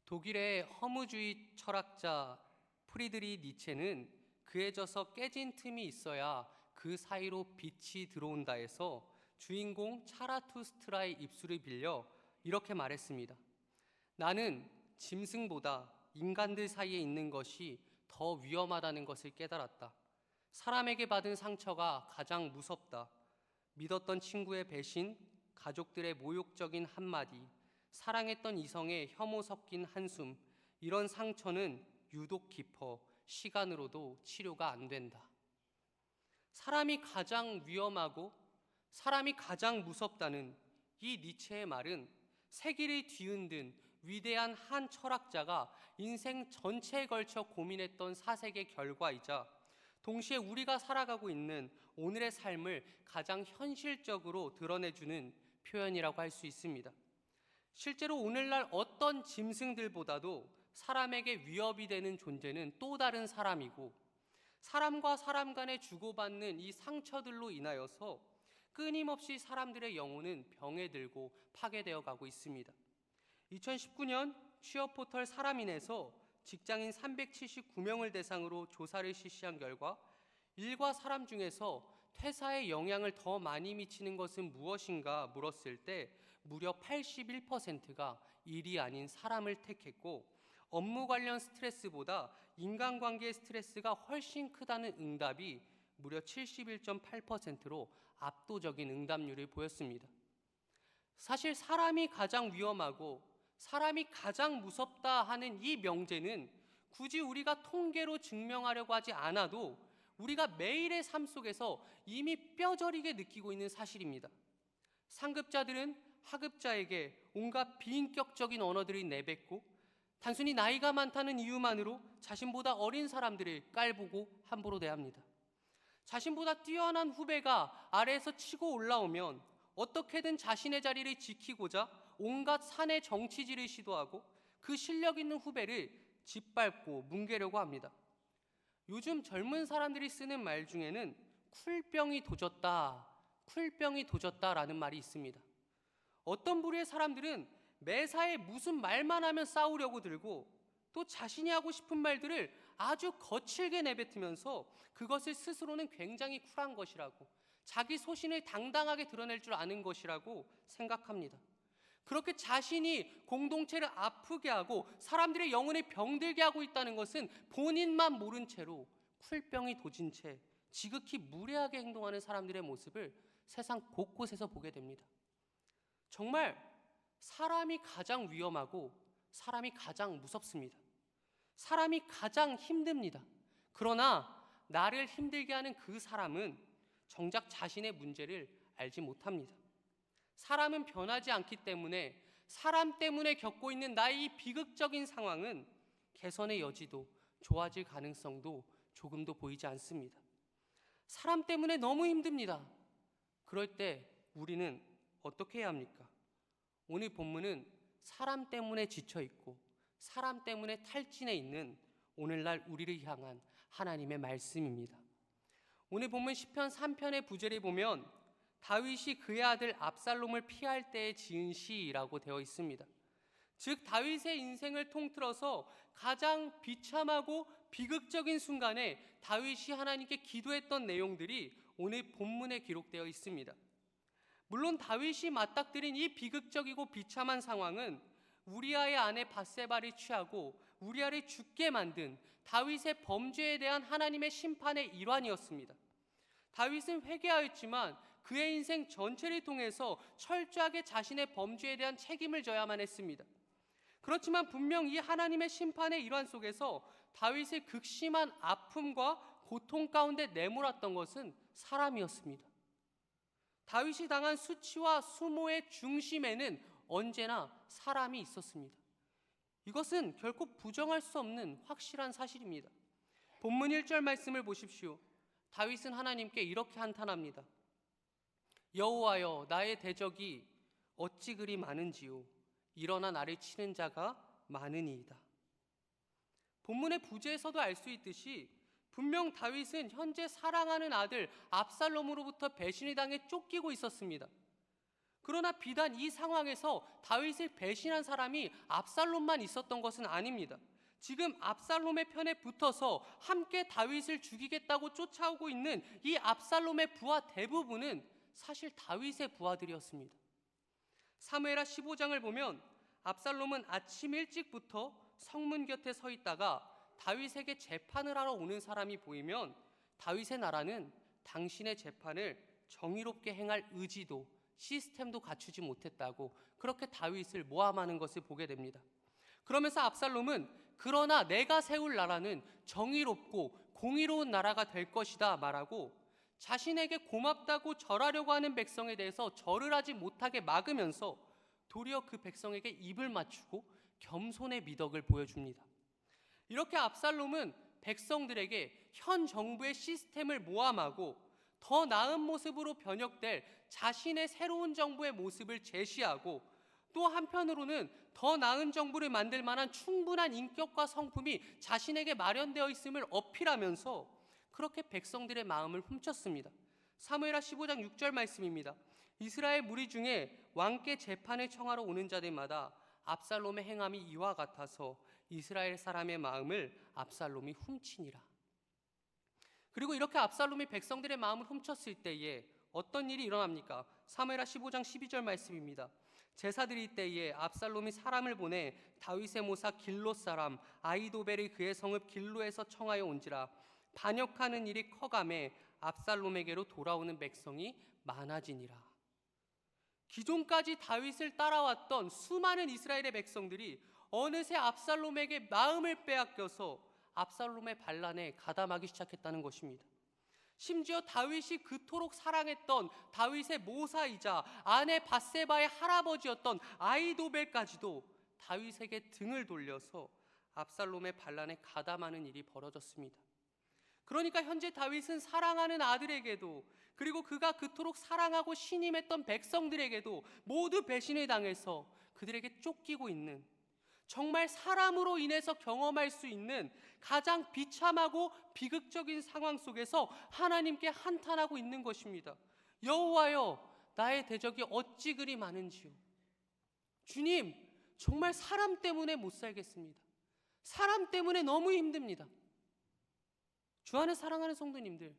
독일의 허무주의 철학자 프리드리 니체는 그에 져서 깨진 틈이 있어야 그 사이로 빛이 들어온다에서 주인공 차라투스트라의 입술을 빌려 이렇게 말했습니다. 나는 짐승보다 인간들 사이에 있는 것이 더 위험하다는 것을 깨달았다. 사람에게 받은 상처가 가장 무섭다. 믿었던 친구의 배신, 가족들의 모욕적인 한마디, 사랑했던 이성의 혐오 섞인 한숨, 이런 상처는 유독 깊어 시간으로도 치료가 안 된다. 사람이 가장 위험하고 사람이 가장 무섭다는 이 니체의 말은 세기를 뒤흔든 위대한 한 철학자가 인생 전체에 걸쳐 고민했던 사색의 결과이자 동시에 우리가 살아가고 있는 오늘의 삶을 가장 현실적으로 드러내주는 표현이라고 할 수 있습니다. 실제로 오늘날 어떤 짐승들보다도 사람에게 위협이 되는 존재는 또 다른 사람이고, 사람과 사람 간에 주고받는 이 상처들로 인하여서 끊임없이 사람들의 영혼은 병에 들고 파괴되어 가고 있습니다. 2019년 취업 포털 사람인에서 직장인 379명을 대상으로 조사를 실시한 결과 일과 사람 중에서 퇴사에 영향을 더 많이 미치는 것은 무엇인가 물었을 때 무려 81%가 일이 아닌 사람을 택했고, 업무 관련 스트레스보다 인간관계의 스트레스가 훨씬 크다는 응답이 무려 71.8%로 압도적인 응답률을 보였습니다. 사실 사람이 가장 위험하고 사람이 가장 무섭다 하는 이 명제는 굳이 우리가 통계로 증명하려고 하지 않아도 우리가 매일의 삶 속에서 이미 뼈저리게 느끼고 있는 사실입니다. 상급자들은 하급자에게 온갖 비인격적인 언어들을 내뱉고, 단순히 나이가 많다는 이유만으로 자신보다 어린 사람들을 깔보고 함부로 대합니다. 자신보다 뛰어난 후배가 아래에서 치고 올라오면 어떻게든 자신의 자리를 지키고자 온갖 사내 정치질을 시도하고 그 실력 있는 후배를 짓밟고 뭉개려고 합니다. 요즘 젊은 사람들이 쓰는 말 중에는 쿨병이 도졌다라는 말이 있습니다. 어떤 부류의 사람들은 매사에 무슨 말만 하면 싸우려고 들고, 또 자신이 하고 싶은 말들을 아주 거칠게 내뱉으면서 그것을 스스로는 굉장히 쿨한 것이라고, 자기 소신을 당당하게 드러낼 줄 아는 것이라고 생각합니다. 그렇게 자신이 공동체를 아프게 하고 사람들의 영혼을 병들게 하고 있다는 것은 본인만 모른 채로 쿨병이 도진 채 지극히 무례하게 행동하는 사람들의 모습을 세상 곳곳에서 보게 됩니다. 정말 사람이 가장 위험하고 사람이 가장 무섭습니다. 사람이 가장 힘듭니다. 그러나 나를 힘들게 하는 그 사람은 정작 자신의 문제를 알지 못합니다. 사람은 변하지 않기 때문에 사람 때문에 겪고 있는 나의 이 비극적인 상황은 개선의 여지도 좋아질 가능성도 조금도 보이지 않습니다. 사람 때문에 너무 힘듭니다. 그럴 때 우리는 어떻게 해야 합니까? 오늘 본문은 사람 때문에 지쳐있고 사람 때문에 탈진해 있는 오늘날 우리를 향한 하나님의 말씀입니다. 오늘 본문 시편 3편의 부제를 보면 다윗이 그의 아들 압살롬을 피할 때에 지은 시라고 되어 있습니다. 즉 다윗의 인생을 통틀어서 가장 비참하고 비극적인 순간에 다윗이 하나님께 기도했던 내용들이 오늘 본문에 기록되어 있습니다. 물론 다윗이 맞닥뜨린 이 비극적이고 비참한 상황은 우리아의 아내 밧세바를 취하고 우리아를 죽게 만든 다윗의 범죄에 대한 하나님의 심판의 일환이었습니다. 다윗은 회개하였지만 그의 인생 전체를 통해서 철저하게 자신의 범죄에 대한 책임을 져야만 했습니다. 그렇지만 분명 이 하나님의 심판의 일환 속에서 다윗의 극심한 아픔과 고통 가운데 내몰았던 것은 사람이었습니다. 다윗이 당한 수치와 수모의 중심에는 언제나 사람이 있었습니다. 이것은 결코 부정할 수 없는 확실한 사실입니다. 본문 1절 말씀을 보십시오. 다윗은 하나님께 이렇게 한탄합니다. 여호와여, 나의 대적이 어찌 그리 많은지요. 일어나 나를 치는 자가 많으니이다. 본문의 부제에서도 알 수 있듯이 분명 다윗은 현재 사랑하는 아들 압살롬으로부터 배신을 당해 쫓기고 있었습니다. 그러나 비단 이 상황에서 다윗을 배신한 사람이 압살롬만 있었던 것은 아닙니다. 지금 압살롬의 편에 붙어서 함께 다윗을 죽이겠다고 쫓아오고 있는 이 압살롬의 부하 대부분은 사실 다윗의 부하들이었습니다. 사무엘하 15장을 보면 압살롬은 아침 일찍부터 성문 곁에 서 있다가 다윗에게 재판을 하러 오는 사람이 보이면 다윗의 나라는 당신의 재판을 정의롭게 행할 의지도 시스템도 갖추지 못했다고 그렇게 다윗을 모함하는 것을 보게 됩니다. 그러면서 압살롬은 그러나 내가 세울 나라는 정의롭고 공의로운 나라가 될 것이다 말하고 자신에게 고맙다고 절하려고 하는 백성에 대해서 절을 하지 못하게 막으면서 도리어 그 백성에게 입을 맞추고 겸손의 미덕을 보여줍니다. 이렇게 압살롬은 백성들에게 현 정부의 시스템을 모함하고 더 나은 모습으로 변혁될 자신의 새로운 정부의 모습을 제시하고 또 한편으로는 더 나은 정부를 만들 만한 충분한 인격과 성품이 자신에게 마련되어 있음을 어필하면서 그렇게 백성들의 마음을 훔쳤습니다. 사무엘하 15장 6절 말씀입니다. 이스라엘 무리 중에 왕께 재판을 청하러 오는 자들마다 압살롬의 행함이 이와 같아서 이스라엘 사람의 마음을 압살롬이 훔치니라. 그리고 이렇게 압살롬이 백성들의 마음을 훔쳤을 때에 어떤 일이 일어납니까? 사무엘하 15장 12절 말씀입니다. 제사들이 때에 압살롬이 사람을 보내 다윗의 모사 길롯 사람 아히도벨이 그의 성읍 길로에서 청하여 온지라. 반역하는 일이 커가매 압살롬에게로 돌아오는 백성이 많아지니라. 기존까지 다윗을 따라왔던 수많은 이스라엘의 백성들이 어느새 압살롬에게 마음을 빼앗겨서 압살롬의 반란에 가담하기 시작했다는 것입니다. 심지어 다윗이 그토록 사랑했던 다윗의 모사이자 아내 밧세바의 할아버지였던 아히도벨까지도 다윗에게 등을 돌려서 압살롬의 반란에 가담하는 일이 벌어졌습니다. 그러니까 현재 다윗은 사랑하는 아들에게도 그리고 그가 그토록 사랑하고 신임했던 백성들에게도 모두 배신을 당해서 그들에게 쫓기고 있는, 정말 사람으로 인해서 경험할 수 있는 가장 비참하고 비극적인 상황 속에서 하나님께 한탄하고 있는 것입니다. 여호와여, 나의 대적이 어찌 그리 많은지요. 주님, 정말 사람 때문에 못 살겠습니다. 사람 때문에 너무 힘듭니다. 주 안에 사랑하는 성도님들,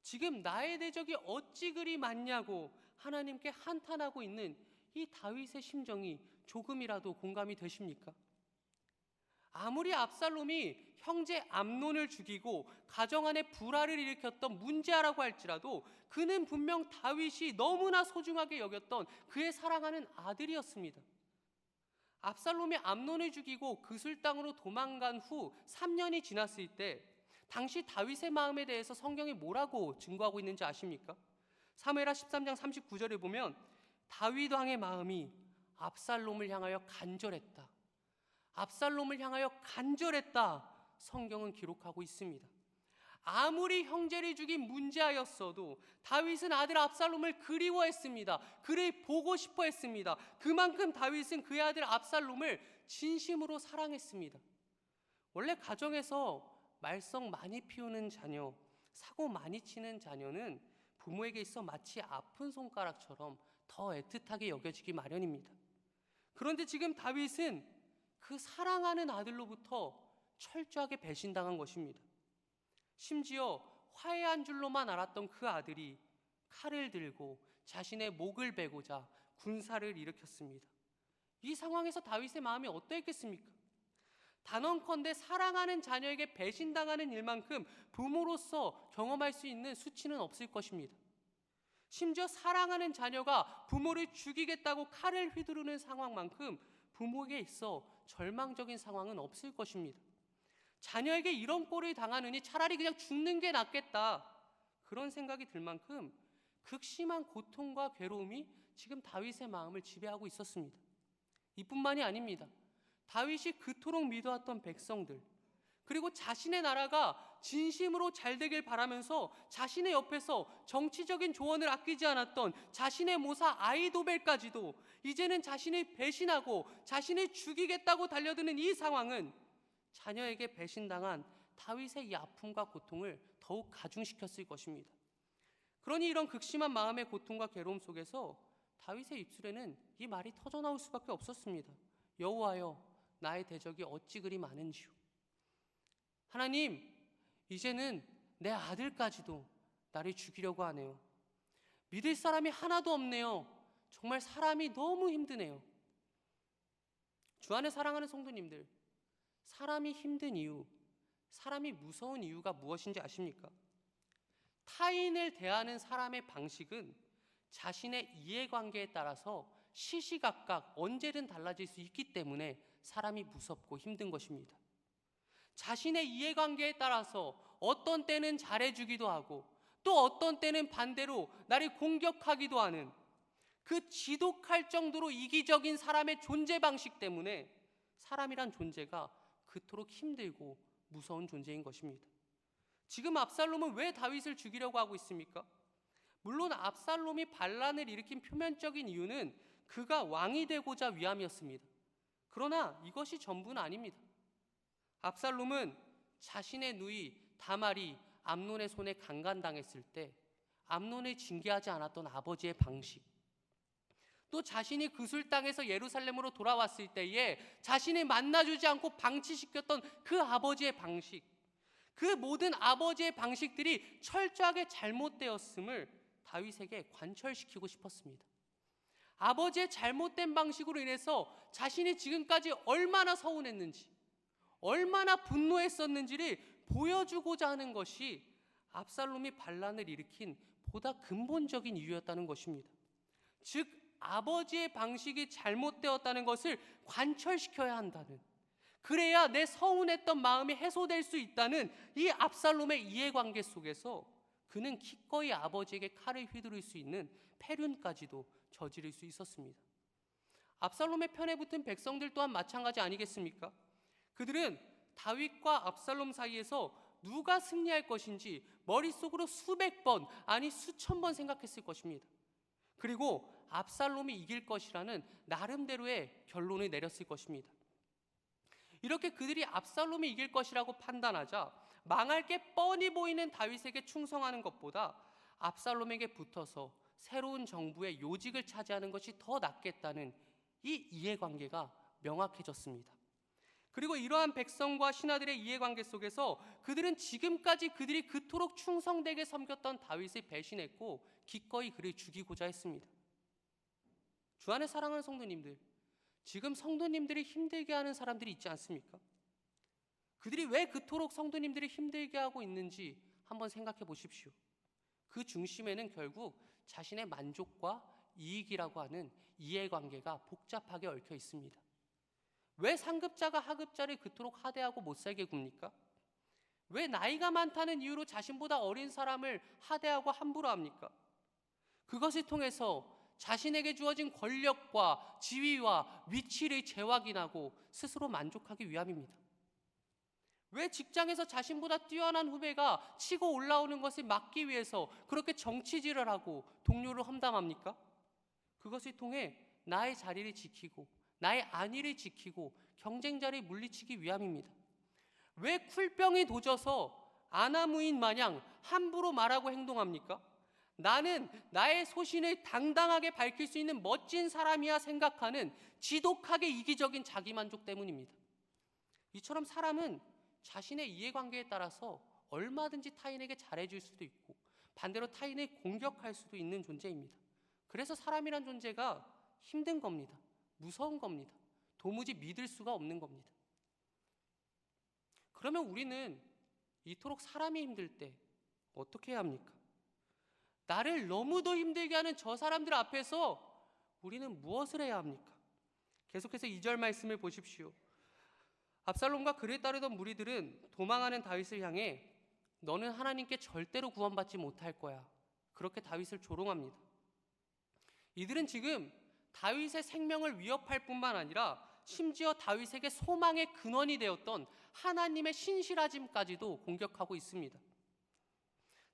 지금 나의 대적이 어찌 그리 많냐고 하나님께 한탄하고 있는 이 다윗의 심정이 조금이라도 공감이 되십니까? 아무리 압살롬이 형제 암논을 죽이고 가정 안에 불화를 일으켰던 문제아라고 할지라도 그는 분명 다윗이 너무나 소중하게 여겼던 그의 사랑하는 아들이었습니다. 압살롬이 암논을 죽이고 그술 땅으로 도망간 후 3년이 지났을 때 당시 다윗의 마음에 대해서 성경이 뭐라고 증거하고 있는지 아십니까? 사무엘하 13장 39절에 보면 다윗 왕의 마음이 압살롬을 향하여 간절했다. 압살롬을 향하여 간절했다. 성경은 기록하고 있습니다. 아무리 형제를 죽인 문제하였어도 다윗은 아들 압살롬을 그리워했습니다. 그를 보고 싶어 했습니다. 그만큼 다윗은 그의 아들 압살롬을 진심으로 사랑했습니다. 원래 가정에서 말썽 많이 피우는 자녀, 사고 많이 치는 자녀는 부모에게 있어 마치 아픈 손가락처럼 더 애틋하게 여겨지기 마련입니다. 그런데 지금 다윗은 그 사랑하는 아들로부터 철저하게 배신당한 것입니다. 심지어 화해한 줄로만 알았던 그 아들이 칼을 들고 자신의 목을 베고자 군사를 일으켰습니다. 이 상황에서 다윗의 마음이 어떠했겠습니까? 단언컨대 사랑하는 자녀에게 배신당하는 일만큼 부모로서 경험할 수 있는 수치는 없을 것입니다. 심지어 사랑하는 자녀가 부모를 죽이겠다고 칼을 휘두르는 상황만큼 부모에게 있어 절망적인 상황은 없을 것입니다. 자녀에게 이런 꼴을 당하느니 차라리 그냥 죽는 게 낫겠다, 그런 생각이 들 만큼 극심한 고통과 괴로움이 지금 다윗의 마음을 지배하고 있었습니다. 이뿐만이 아닙니다. 다윗이 그토록 믿어왔던 백성들, 그리고 자신의 나라가 진심으로 잘 되길 바라면서 자신의 옆에서 정치적인 조언을 아끼지 않았던 자신의 모사 아히도벨까지도 이제는 자신을 배신하고 자신을 죽이겠다고 달려드는 이 상황은 자녀에게 배신당한 다윗의 이 아픔과 고통을 더욱 가중시켰을 것입니다. 그러니 이런 극심한 마음의 고통과 괴로움 속에서 다윗의 입술에는 이 말이 터져나올 수밖에 없었습니다. 여호와여, 나의 대적이 어찌 그리 많은지요. 하나님, 이제는 내 아들까지도 나를 죽이려고 하네요. 믿을 사람이 하나도 없네요. 정말 사람이 너무 힘드네요. 주 안에 사랑하는 성도님들, 사람이 힘든 이유, 사람이 무서운 이유가 무엇인지 아십니까? 타인을 대하는 사람의 방식은 자신의 이해관계에 따라서 시시각각 언제든 달라질 수 있기 때문에 사람이 무섭고 힘든 것입니다. 자신의 이해관계에 따라서 어떤 때는 잘해주기도 하고 또 어떤 때는 반대로 나를 공격하기도 하는 그 지독할 정도로 이기적인 사람의 존재 방식 때문에 사람이란 존재가 그토록 힘들고 무서운 존재인 것입니다. 지금 압살롬은 왜 다윗을 죽이려고 하고 있습니까? 물론 압살롬이 반란을 일으킨 표면적인 이유는 그가 왕이 되고자 위함이었습니다. 그러나 이것이 전부는 아닙니다. 압살롬은 자신의 누이 다말이 암논의 손에 강간당했을 때 암논을 징계하지 않았던 아버지의 방식, 또 자신이 그술 땅에서 예루살렘으로 돌아왔을 때에 자신을 만나주지 않고 방치시켰던 그 아버지의 방식, 그 모든 아버지의 방식들이 철저하게 잘못되었음을 다윗에게 관철시키고 싶었습니다. 아버지의 잘못된 방식으로 인해서 자신이 지금까지 얼마나 서운했는지, 얼마나 분노했었는지를 보여주고자 하는 것이 압살롬이 반란을 일으킨 보다 근본적인 이유였다는 것입니다. 즉 아버지의 방식이 잘못되었다는 것을 관철시켜야 한다는, 그래야 내 서운했던 마음이 해소될 수 있다는 이 압살롬의 이해관계 속에서 그는 기꺼이 아버지에게 칼을 휘두를 수 있는 패륜까지도 저지를 수 있었습니다. 압살롬의 편에 붙은 백성들 또한 마찬가지 아니겠습니까? 그들은 다윗과 압살롬 사이에서 누가 승리할 것인지 머릿속으로 수백 번, 아니 수천 번 생각했을 것입니다. 그리고 압살롬이 이길 것이라는 나름대로의 결론을 내렸을 것입니다. 이렇게 그들이 압살롬이 이길 것이라고 판단하자 망할 게 뻔히 보이는 다윗에게 충성하는 것보다 압살롬에게 붙어서 새로운 정부의 요직을 차지하는 것이 더 낫겠다는 이 이해관계가 명확해졌습니다. 그리고 이러한 백성과 신하들의 이해관계 속에서 그들은 지금까지 그들이 그토록 충성되게 섬겼던 다윗을 배신했고 기꺼이 그를 죽이고자 했습니다. 주 안에 사랑하는 성도님들, 지금 성도님들이 힘들게 하는 사람들이 있지 않습니까? 그들이 왜 그토록 성도님들이 힘들게 하고 있는지 한번 생각해 보십시오. 그 중심에는 결국 자신의 만족과 이익이라고 하는 이해관계가 복잡하게 얽혀 있습니다. 왜 상급자가 하급자를 그토록 하대하고 못살게 굽니까? 왜 나이가 많다는 이유로 자신보다 어린 사람을 하대하고 함부로 합니까? 그것을 통해서 자신에게 주어진 권력과 지위와 위치를 재확인하고 스스로 만족하기 위함입니다. 왜 직장에서 자신보다 뛰어난 후배가 치고 올라오는 것을 막기 위해서 그렇게 정치질을 하고 동료를 험담합니까? 그것을 통해 나의 자리를 지키고 나의 안위를 지키고 경쟁자를 물리치기 위함입니다. 왜 쿨병이 도져서 아나무인 마냥 함부로 말하고 행동합니까? 나는 나의 소신을 당당하게 밝힐 수 있는 멋진 사람이야 생각하는 지독하게 이기적인 자기만족 때문입니다. 이처럼 사람은 자신의 이해관계에 따라서 얼마든지 타인에게 잘해줄 수도 있고 반대로 타인을 공격할 수도 있는 존재입니다. 그래서 사람이란 존재가 힘든 겁니다. 무서운 겁니다. 도무지 믿을 수가 없는 겁니다. 그러면 우리는 이토록 사람이 힘들 때 어떻게 해야 합니까? 나를 너무도 힘들게 하는 저 사람들 앞에서 우리는 무엇을 해야 합니까? 계속해서 2절 말씀을 보십시오. 압살롬과 그를 따르던 무리들은 도망하는 다윗을 향해 너는 하나님께 절대로 구원받지 못할 거야, 그렇게 다윗을 조롱합니다. 이들은 지금 다윗의 생명을 위협할 뿐만 아니라 심지어 다윗에게 소망의 근원이 되었던 하나님의 신실하심까지도 공격하고 있습니다.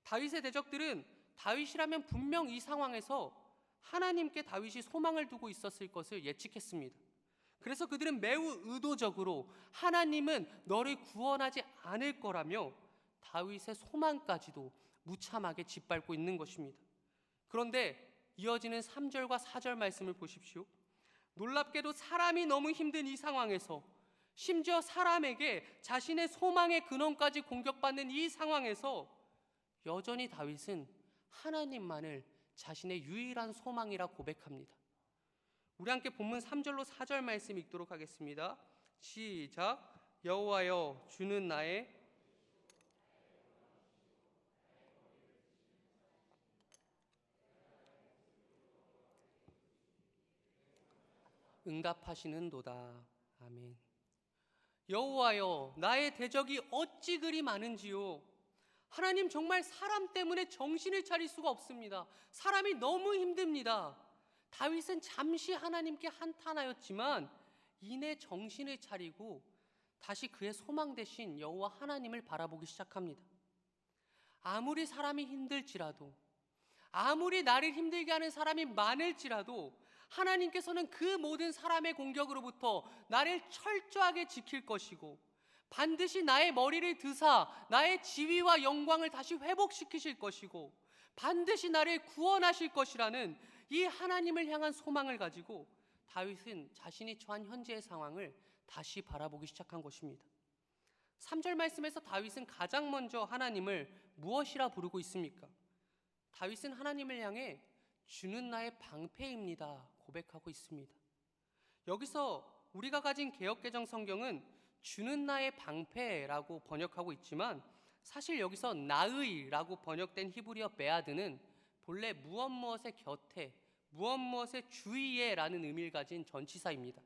다윗의 대적들은 다윗이라면 분명 이 상황에서 하나님께 다윗이 소망을 두고 있었을 것을 예측했습니다. 그래서 그들은 매우 의도적으로 하나님은 너를 구원하지 않을 거라며 다윗의 소망까지도 무참하게 짓밟고 있는 것입니다. 그런데 이어지는 3절과 4절 말씀을 보십시오. 놀랍게도 사람이 너무 힘든 이 상황에서, 심지어 사람에게 자신의 소망의 근원까지 공격받는 이 상황에서 여전히 다윗은 하나님만을 자신의 유일한 소망이라 고백합니다. 우리 함께 본문 3절로 4절 말씀 읽도록 하겠습니다. 시작. 여호와여, 주는 나의 응답하시는도다. 아멘. 여호와여, 나의 대적이 어찌 그리 많은지요. 하나님, 정말 사람 때문에 정신을 차릴 수가 없습니다. 사람이 너무 힘듭니다. 다윗은 잠시 하나님께 한탄하였지만 이내 정신을 차리고 다시 그의 소망 되신 여호와 하나님을 바라보기 시작합니다. 아무리 사람이 힘들지라도, 아무리 나를 힘들게 하는 사람이 많을지라도 하나님께서는 그 모든 사람의 공격으로부터 나를 철저하게 지킬 것이고, 반드시 나의 머리를 드사 나의 지위와 영광을 다시 회복시키실 것이고, 반드시 나를 구원하실 것이라는 이 하나님을 향한 소망을 가지고 다윗은 자신이 처한 현재의 상황을 다시 바라보기 시작한 것입니다. 3절 말씀에서 다윗은 가장 먼저 하나님을 무엇이라 부르고 있습니까? 다윗은 하나님을 향해 주는 나의 방패입니다 고백하고 있습니다. 여기서 우리가 가진 개역개정 성경은 주는 나의 방패라고 번역하고 있지만, 사실 여기서 나의라고 번역된 히브리어 베아드는 본래 무엇 무엇의 곁에, 무엇 무엇의 주위에 라는 의미를 가진 전치사입니다.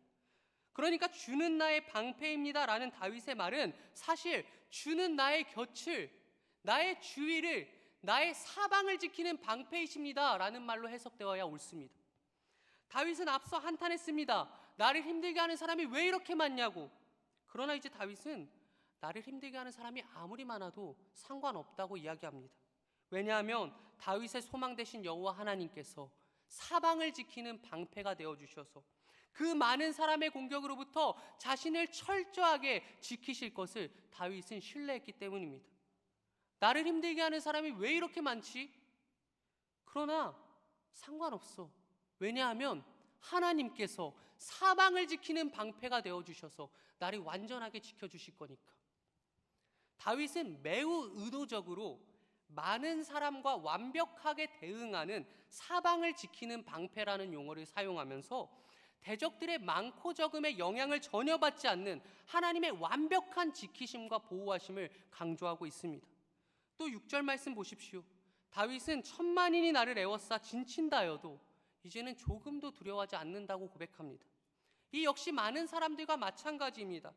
그러니까 주는 나의 방패입니다 라는 다윗의 말은 사실 주는 나의 곁을, 나의 주위를, 나의 사방을 지키는 방패이십니다 라는 말로 해석되어야 옳습니다. 다윗은 앞서 한탄했습니다. 나를 힘들게 하는 사람이 왜 이렇게 많냐고. 그러나 이제 다윗은 나를 힘들게 하는 사람이 아무리 많아도 상관없다고 이야기합니다. 왜냐하면 다윗의 소망 되신 여호와 하나님께서 사방을 지키는 방패가 되어주셔서 그 많은 사람의 공격으로부터 자신을 철저하게 지키실 것을 다윗은 신뢰했기 때문입니다. 나를 힘들게 하는 사람이 왜 이렇게 많지? 그러나 상관없어. 왜냐하면 하나님께서 사방을 지키는 방패가 되어주셔서 나를 완전하게 지켜주실 거니까. 다윗은 매우 의도적으로 많은 사람과 완벽하게 대응하는 사방을 지키는 방패라는 용어를 사용하면서 대적들의 많고 적음의 영향을 전혀 받지 않는 하나님의 완벽한 지키심과 보호하심을 강조하고 있습니다. 또 6절 말씀 보십시오. 다윗은 천만인이 나를 애워싸 진친다 하여도 이제는 조금도 두려워하지 않는다고 고백합니다. 이 역시 많은 사람들과 마찬가지입니다.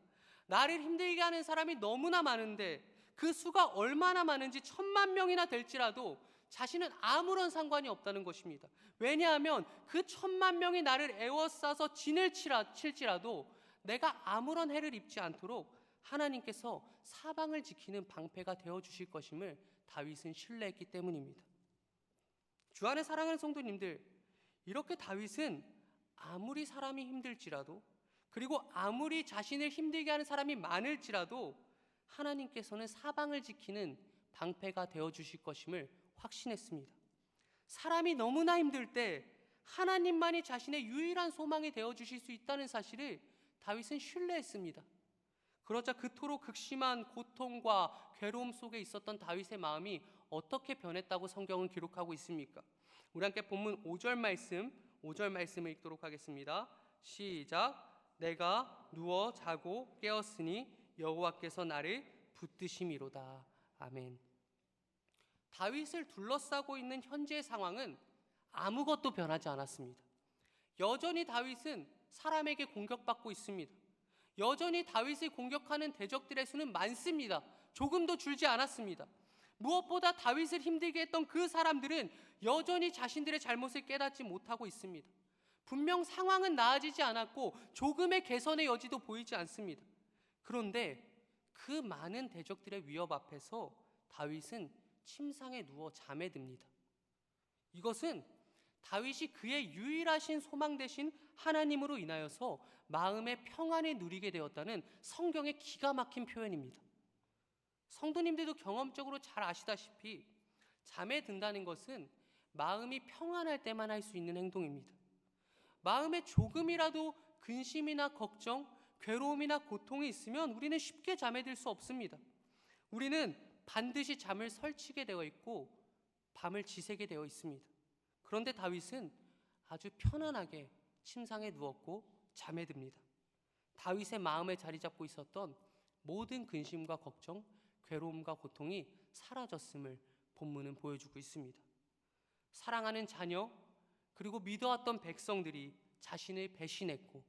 나를 힘들게 하는 사람이 너무나 많은데 그 수가 얼마나 많은지 1000만 명이나 될지라도 자신은 아무런 상관이 없다는 것입니다. 왜냐하면 그 1000만 명이 나를 애워싸서 진을 칠지라도 내가 아무런 해를 입지 않도록 하나님께서 사방을 지키는 방패가 되어주실 것임을 다윗은 신뢰했기 때문입니다. 주 안에 사랑하는 성도님들, 이렇게 다윗은 아무리 사람이 힘들지라도, 그리고 아무리 자신을 힘들게 하는 사람이 많을지라도 하나님께서는 사방을 지키는 방패가 되어주실 것임을 확신했습니다. 사람이 너무나 힘들 때 하나님만이 자신의 유일한 소망이 되어주실 수 있다는 사실을 다윗은 신뢰했습니다. 그러자 그토록 극심한 고통과 괴로움 속에 있었던 다윗의 마음이 어떻게 변했다고 성경은 기록하고 있습니까? 우리 함께 본문 5절 말씀을 읽도록 하겠습니다. 시작. 내가 누워 자고 깨었으니 여호와께서 나를 붙드심이로다. 아멘. 다윗을 둘러싸고 있는 현재의 상황은 아무것도 변하지 않았습니다. 여전히 다윗은 사람에게 공격받고 있습니다. 여전히 다윗을 공격하는 대적들의 수는 많습니다. 조금도 줄지 않았습니다. 무엇보다 다윗을 힘들게 했던 그 사람들은 여전히 자신들의 잘못을 깨닫지 못하고 있습니다. 분명 상황은 나아지지 않았고 조금의 개선의 여지도 보이지 않습니다. 그런데 그 많은 대적들의 위협 앞에서 다윗은 침상에 누워 잠에 듭니다. 이것은 다윗이 그의 유일하신 소망 되신 하나님으로 인하여서 마음의 평안을 누리게 되었다는 성경의 기가 막힌 표현입니다. 성도님들도 경험적으로 잘 아시다시피 잠에 든다는 것은 마음이 평안할 때만 할 수 있는 행동입니다. 마음에 조금이라도 근심이나 걱정, 괴로움이나 고통이 있으면 우리는 쉽게 잠에 들 수 없습니다. 우리는 반드시 잠을 설치게 되어 있고 밤을 지새게 되어 있습니다. 그런데 다윗은 아주 편안하게 침상에 누웠고 잠에 듭니다. 다윗의 마음에 자리 잡고 있었던 모든 근심과 걱정, 괴로움과 고통이 사라졌음을 본문은 보여주고 있습니다. 사랑하는 자녀, 그리고 믿어왔던 백성들이 자신을 배신했고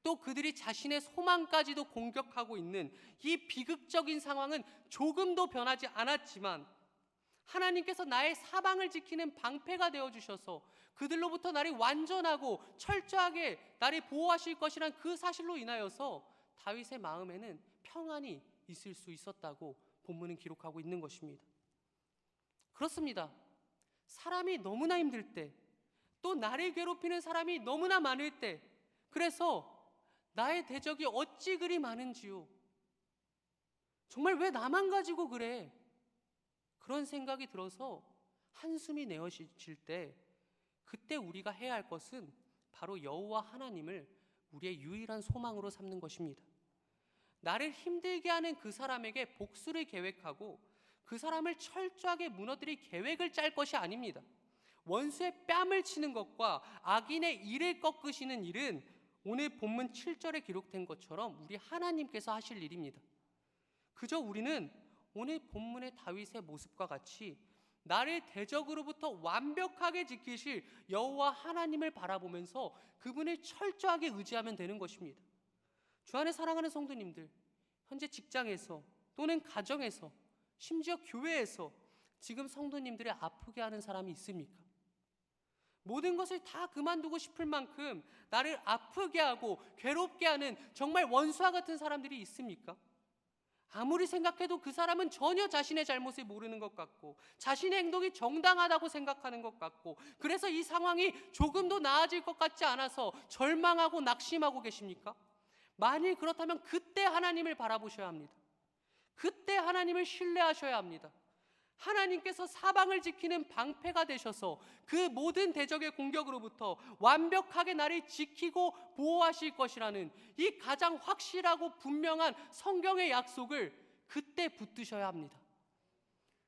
또 그들이 자신의 소망까지도 공격하고 있는 이 비극적인 상황은 조금도 변하지 않았지만 하나님께서 나의 사방을 지키는 방패가 되어주셔서 그들로부터 나를 완전하고 철저하게 나를 보호하실 것이란 그 사실로 인하여서 다윗의 마음에는 평안이 있을 수 있었다고 본문은 기록하고 있는 것입니다. 그렇습니다. 사람이 너무나 힘들 때, 또 나를 괴롭히는 사람이 너무나 많을 때, 그래서 나의 대적이 어찌 그리 많은지요. 정말 왜 나만 가지고 그래? 그런 생각이 들어서 한숨이 내어질 때, 그때 우리가 해야 할 것은 바로 여호와 하나님을 우리의 유일한 소망으로 삼는 것입니다. 나를 힘들게 하는 그 사람에게 복수를 계획하고 그 사람을 철저하게 무너뜨릴 계획을 짤 것이 아닙니다. 원수의 뺨을 치는 것과 악인의 이를 꺾으시는 일은 오늘 본문 7절에 기록된 것처럼 우리 하나님께서 하실 일입니다. 그저 우리는 오늘 본문의 다윗의 모습과 같이 나를 대적으로부터 완벽하게 지키실 여호와 하나님을 바라보면서 그분을 철저하게 의지하면 되는 것입니다. 주 안에 사랑하는 성도님들, 현재 직장에서 또는 가정에서 심지어 교회에서 지금 성도님들을 아프게 하는 사람이 있습니까? 모든 것을 다 그만두고 싶을 만큼 나를 아프게 하고 괴롭게 하는 정말 원수와 같은 사람들이 있습니까? 아무리 생각해도 그 사람은 전혀 자신의 잘못을 모르는 것 같고 자신의 행동이 정당하다고 생각하는 것 같고 그래서 이 상황이 조금도 나아질 것 같지 않아서 절망하고 낙심하고 계십니까? 만일 그렇다면 그때 하나님을 바라보셔야 합니다. 그때 하나님을 신뢰하셔야 합니다. 하나님께서 사방을 지키는 방패가 되셔서 그 모든 대적의 공격으로부터 완벽하게 나를 지키고 보호하실 것이라는 이 가장 확실하고 분명한 성경의 약속을 그때 붙드셔야 합니다.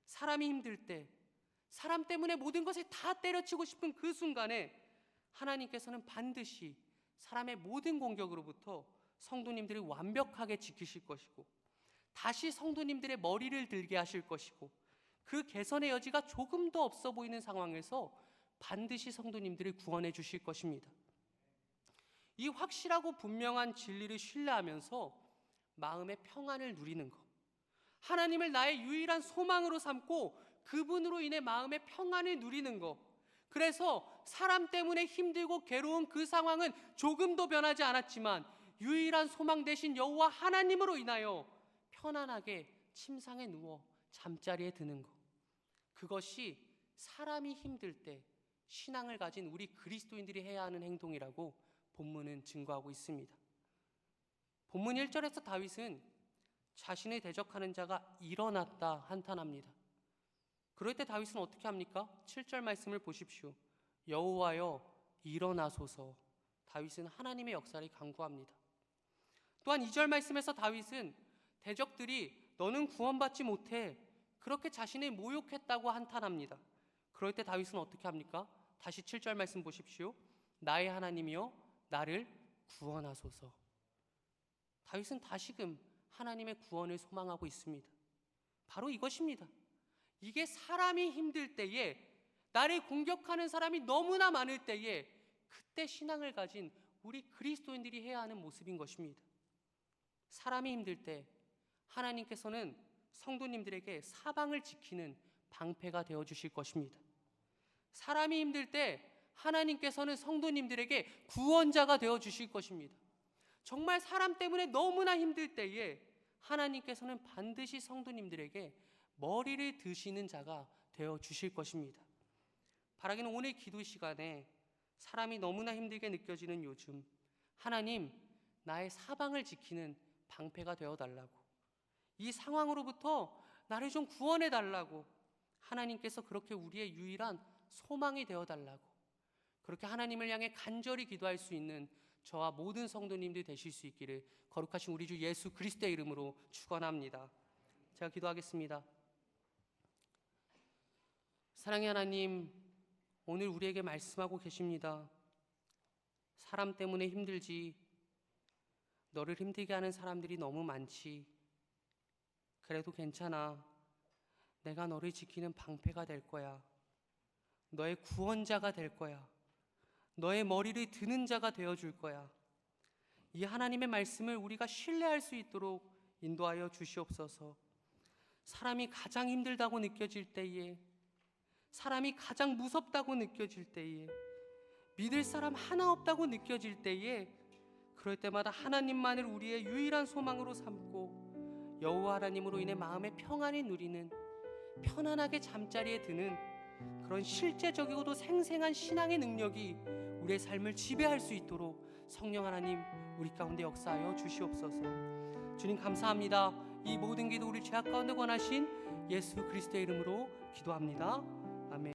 사람이 힘들 때, 사람 때문에 모든 것을 다 때려치고 싶은 그 순간에 하나님께서는 반드시 사람의 모든 공격으로부터 성도님들을 완벽하게 지키실 것이고 다시 성도님들의 머리를 들게 하실 것이고 그 개선의 여지가 조금도 없어 보이는 상황에서 반드시 성도님들을 구원해 주실 것입니다. 이 확실하고 분명한 진리를 신뢰하면서 마음의 평안을 누리는 것, 하나님을 나의 유일한 소망으로 삼고 그분으로 인해 마음의 평안을 누리는 것, 그래서 사람 때문에 힘들고 괴로운 그 상황은 조금도 변하지 않았지만 유일한 소망 되신 여호와 하나님으로 인하여 편안하게 침상에 누워 잠자리에 드는 것, 그것이 사람이 힘들 때 신앙을 가진 우리 그리스도인들이 해야 하는 행동이라고 본문은 증거하고 있습니다. 본문 1절에서 다윗은 자신을 대적하는 자가 일어났다 한탄합니다. 그럴 때 다윗은 어떻게 합니까? 7절 말씀을 보십시오. 여호와여 일어나소서. 다윗은 하나님의 역사를 간구합니다. 또한 2절 말씀에서 다윗은 대적들이 너는 구원받지 못해 그렇게 자신을 모욕했다고 한탄합니다. 그럴 때 다윗은 어떻게 합니까? 다시 7절 말씀 보십시오. 나의 하나님이여 나를 구원하소서. 다윗은 다시금 하나님의 구원을 소망하고 있습니다. 바로 이것입니다. 이게 사람이 힘들 때에, 나를 공격하는 사람이 너무나 많을 때에 그때 신앙을 가진 우리 그리스도인들이 해야 하는 모습인 것입니다. 사람이 힘들 때 하나님께서는 성도님들에게 사방을 지키는 방패가 되어주실 것입니다. 사람이 힘들 때 하나님께서는 성도님들에게 구원자가 되어주실 것입니다. 정말 사람 때문에 너무나 힘들 때에 하나님께서는 반드시 성도님들에게 머리를 드시는 자가 되어주실 것입니다. 바라기는 오늘 기도 시간에 사람이 너무나 힘들게 느껴지는 요즘, 하나님, 나의 사방을 지키는 방패가 되어달라고, 이 상황으로부터 나를 좀 구원해달라고, 하나님께서 그렇게 우리의 유일한 소망이 되어달라고, 그렇게 하나님을 향해 간절히 기도할 수 있는 저와 모든 성도님들 되실 수 있기를 거룩하신 우리 주 예수 그리스도의 이름으로 축원합니다. 제가 기도하겠습니다. 사랑의 하나님, 오늘 우리에게 말씀하고 계십니다. 사람 때문에 힘들지, 너를 힘들게 하는 사람들이 너무 많지, 그래도 괜찮아. 내가 너를 지키는 방패가 될 거야. 너의 구원자가 될 거야. 너의 머리를 드는 자가 되어줄 거야. 이 하나님의 말씀을 우리가 신뢰할 수 있도록 인도하여 주시옵소서. 사람이 가장 힘들다고 느껴질 때에, 사람이 가장 무섭다고 느껴질 때에, 믿을 사람 하나 없다고 느껴질 때에, 그럴 때마다 하나님만을 우리의 유일한 소망으로 삼고 여호와 하나님으로 인해 마음의 평안이 누리는, 편안하게 잠자리에 드는 그런 실제적이고도 생생한 신앙의 능력이 우리의 삶을 지배할 수 있도록 성령 하나님 우리 가운데 역사하여 주시옵소서. 주님 감사합니다. 이 모든 기도 우리 죄악 가운데 권하신 예수 그리스도의 이름으로 기도합니다.